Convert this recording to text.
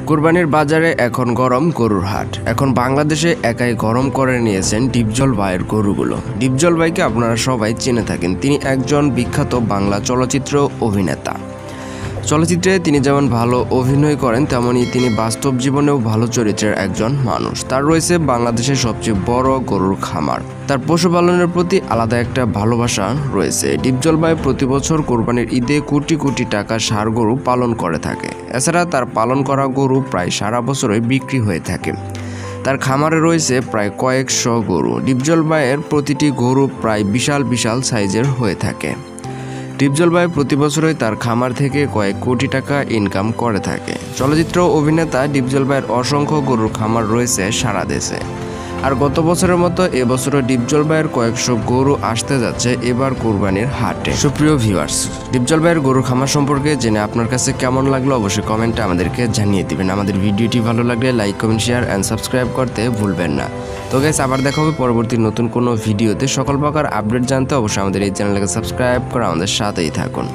কুরবানির বাজারে এখন গরম গরুর হাট। এখন বাংলাদেশে একাই গরম করে নিয়েছেন ডিপজল ভাইয়ের গরুগুলো। ডিপজল ভাইকে আপনারা সবাই চিনে থাকেন। তিনি একজন বিখ্যাত বাংলা চলচ্চিত্র অভিনেতা। চলচ্চিত্রে তিনি যেমন ভালো অভিনয় করেন, তেমনই তিনি বাস্তব জীবনেও ভালো চরিত্রের একজন মানুষ। তার রয়েছে বাংলাদেশের সবচেয়ে বড় গরুর খামার। তার পশুপালনের প্রতি আলাদা একটা ভালোবাসা রয়েছে। ডিপজল ভাই প্রতি বছর কোরবানির ঈদে কোটি কোটি টাকার ষাঁড় গরু পালন করে থাকে। এছাড়া তার পালন করা গরু প্রায় সারা বছরই বিক্রি হয়ে থাকে। তার খামারে রয়েছে প্রায় কয়েকশো গরু। ডিপজল ভাইয়ের প্রতিটি গরু প্রায় বিশাল বিশাল সাইজের হয়ে থাকে। ডিপজল ভাই প্রতি বছরই তার খামার থেকে কয়েক কোটি টাকা ইনকাম করে থাকে। চলচ্চিত্র অভিনেতা ডিপজল ভাইয়ের অসংখ্য গরুর খামার রয়েছে সারা দেশে। আর গত বছরের মতো এবছরও ডিপজল ভাইয়ের কয়েকশো গরু আসতে যাচ্ছে এবার কুরবানির হাটে। সুপ্রিয় ভিউয়ার্স, ডিপজল ভাইয়ের গরুর খামার সম্পর্কে জেনে আপনার কাছে কেমন লাগলো অবশ্যই কমেন্টে আমাদেরকে জানিয়ে দিবেন। আমাদের ভিডিওটি ভালো লাগলে like, comment, share and subscribe করতে ভুলবেন না। তো গাইস, আবার দেখা হবে পরবর্তী নতুন কোনো ভিডিওতে। সকল প্রকার আপডেট জানতে অবশ্যই আমাদের এই চ্যানেলকে সাবস্ক্রাইব করে আমাদের সাথেই থাকুন।